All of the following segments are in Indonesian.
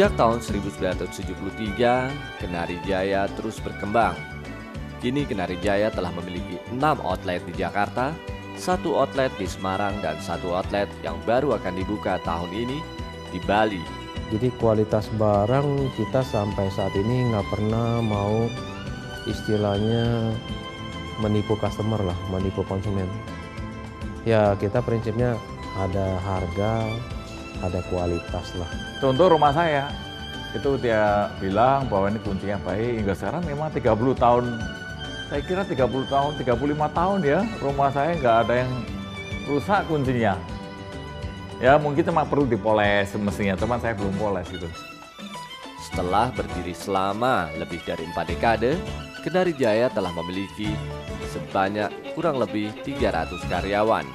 Sejak tahun 1973, Kenari Jaya terus berkembang. Kini Kenari Jaya telah memiliki 6 outlet di Jakarta, 1 outlet di Semarang, dan 1 outlet yang baru akan dibuka tahun ini di Bali. Jadi kualitas barang kita sampai saat ini nggak pernah mau istilahnya menipu customer lah, menipu konsumen. Ya kita prinsipnya ada harga, ada kualitas lah. Contoh rumah saya, itu dia bilang bahwa ini kuncinya baik, hingga sekarang memang 30 tahun, saya kira 30 tahun, 35 tahun ya, rumah saya nggak ada yang rusak kuncinya. Ya mungkin cuma perlu dipoles semestinya, teman saya belum poles gitu. Setelah berdiri selama lebih dari 4 dekade, Kenari Jaya telah memiliki sebanyak kurang lebih 300 karyawan.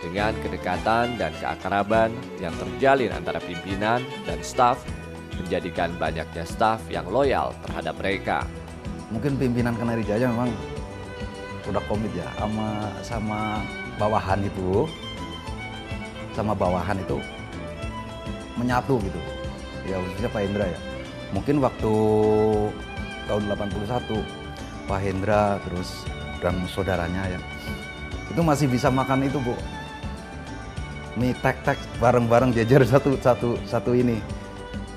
Dengan kedekatan dan keakraban yang terjalin antara pimpinan dan staf, menjadikan banyaknya staf yang loyal terhadap mereka. Mungkin pimpinan Kenari Jaya memang udah komit ya sama bawahan itu, menyatu gitu. Ya khususnya Pak Hendra ya. Mungkin waktu tahun 81 Pak Hendra terus dan saudaranya ya, itu masih bisa makan itu Bu, mie tek-tek bareng-bareng jajar satu ini.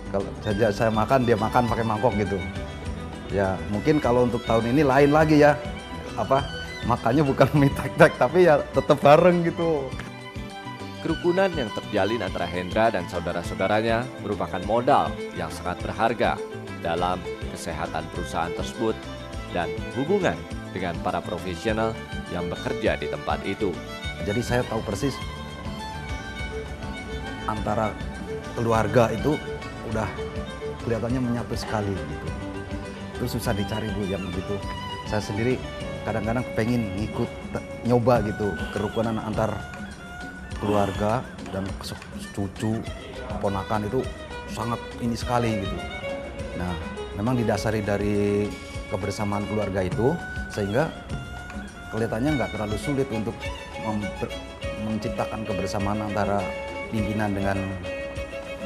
Kalau saja saya makan, dia makan pakai mangkok gitu. Ya mungkin kalau untuk tahun ini lain lagi ya, makannya bukan mie tek-tek tapi ya tetap bareng gitu. Kerukunan yang terjalin antara Hendra dan saudara-saudaranya merupakan modal yang sangat berharga dalam kesehatan perusahaan tersebut dan hubungan dengan para profesional yang bekerja di tempat itu. Jadi saya tahu persis antara keluarga itu udah kelihatannya menyatu sekali gitu. Itu susah dicari Bu yang begitu. Saya sendiri kadang-kadang pengen ngikut nyoba gitu kerukunan antar keluarga dan cucu ponakan itu sangat ini sekali gitu. Nah, memang didasari dari kebersamaan keluarga itu sehingga kelihatannya nggak terlalu sulit untuk menciptakan kebersamaan antara pimpinan dengan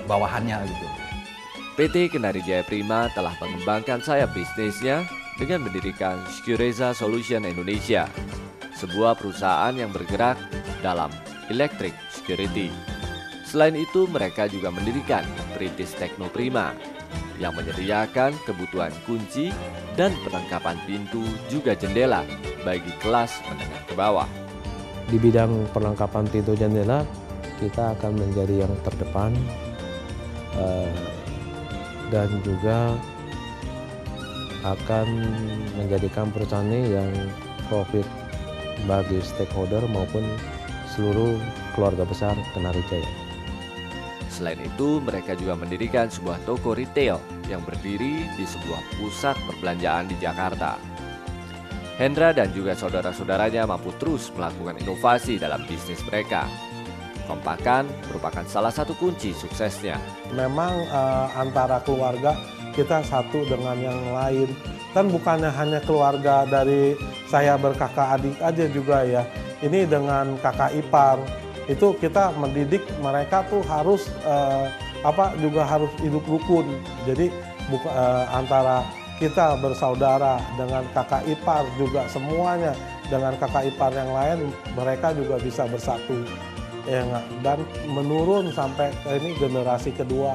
bawahannya gitu. PT Kenari Jaya Prima telah mengembangkan sayap bisnisnya dengan mendirikan Secureza Solution Indonesia, sebuah perusahaan yang bergerak dalam electric security. Selain itu, mereka juga mendirikan Perintis Tekno Prima yang menyediakan kebutuhan kunci dan perlengkapan pintu juga jendela bagi kelas menengah ke bawah. Di bidang perlengkapan pintu jendela, kita akan menjadi yang terdepan dan juga akan menjadikan perusahaan ini yang profit bagi stakeholder maupun seluruh keluarga besar Kenari Jaya. Selain itu, mereka juga mendirikan sebuah toko retail yang berdiri di sebuah pusat perbelanjaan di Jakarta. Hendra dan juga saudara-saudaranya mampu terus melakukan inovasi dalam bisnis mereka. Kompakan merupakan salah satu kunci suksesnya. Memang antara keluarga kita satu dengan yang lain. Kan bukannya hanya keluarga dari saya berkakak adik aja juga ya. Ini dengan kakak ipar. Itu kita mendidik mereka tuh harus juga harus hidup rukun. Jadi antara kita bersaudara dengan kakak ipar juga semuanya dengan kakak ipar yang lain mereka juga bisa bersatu. Ya, dan menurun sampai ini generasi kedua.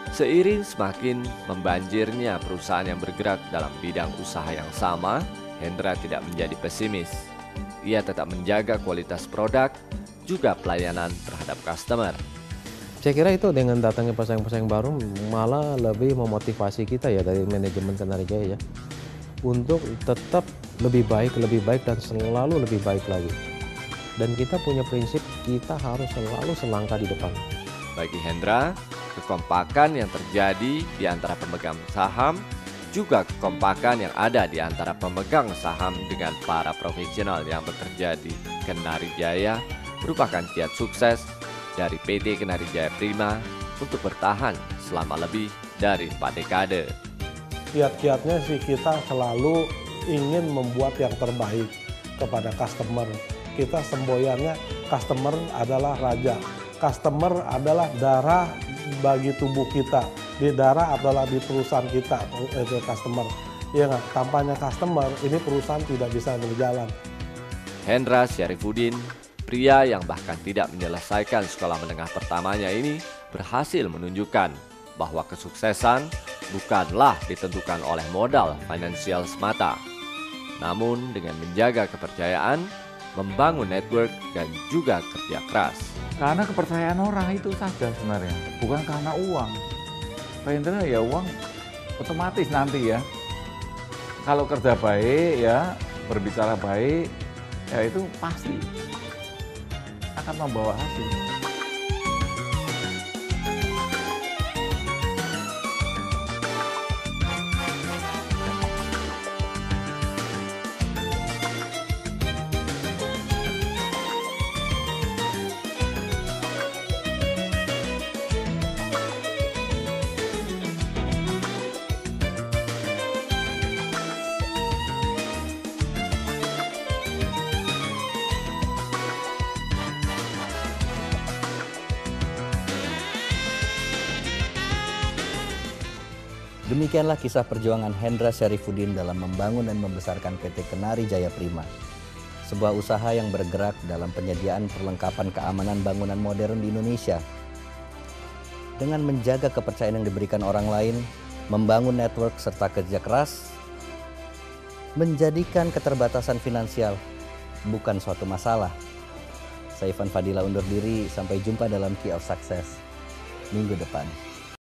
Seiring semakin membanjirnya perusahaan yang bergerak dalam bidang usaha yang sama, Hendra tidak menjadi pesimis. Ia tetap menjaga kualitas produk, juga pelayanan terhadap customer. Saya kira itu dengan datangnya pesaing-pesaing baru malah lebih memotivasi kita ya dari manajemen Kenari Jaya ya, untuk tetap lebih baik dan selalu lebih baik lagi. Dan kita punya prinsip kita harus selalu selangkah di depan. Bagi Hendra, kekompakan yang terjadi di antara pemegang saham, juga kekompakan yang ada di antara pemegang saham dengan para profesional yang bekerja di Kenari Jaya merupakan kiat sukses dari PT Kenari Jaya Prima untuk bertahan selama lebih dari 4 dekade. Kiat-kiatnya sih kita selalu ingin membuat yang terbaik kepada customer. Kita semboyannya customer adalah raja. Customer adalah darah bagi tubuh kita, di darah adalah di perusahaan kita, itu customer. Ya nggak, tanpanya customer ini perusahaan tidak bisa berjalan. Hendra Syarifuddin, pria yang bahkan tidak menyelesaikan sekolah menengah pertamanya ini berhasil menunjukkan bahwa kesuksesan bukanlah ditentukan oleh modal finansial semata, namun dengan menjaga kepercayaan, membangun network, dan juga kerja keras. Karena kepercayaan orang itu saja sebenarnya, bukan karena uang. Pak Hendra ya uang otomatis nanti ya. Kalau kerja baik ya, berbicara baik, ya itu pasti akan membawa hasil. Demikianlah kisah perjuangan Hendra Syarifuddin dalam membangun dan membesarkan PT Kenari Jaya Prima. Sebuah usaha yang bergerak dalam penyediaan perlengkapan keamanan bangunan modern di Indonesia. Dengan menjaga kepercayaan yang diberikan orang lain, membangun network serta kerja keras, menjadikan keterbatasan finansial bukan suatu masalah. Saya Ivan Fadila undur diri, sampai jumpa dalam Key of Success minggu depan.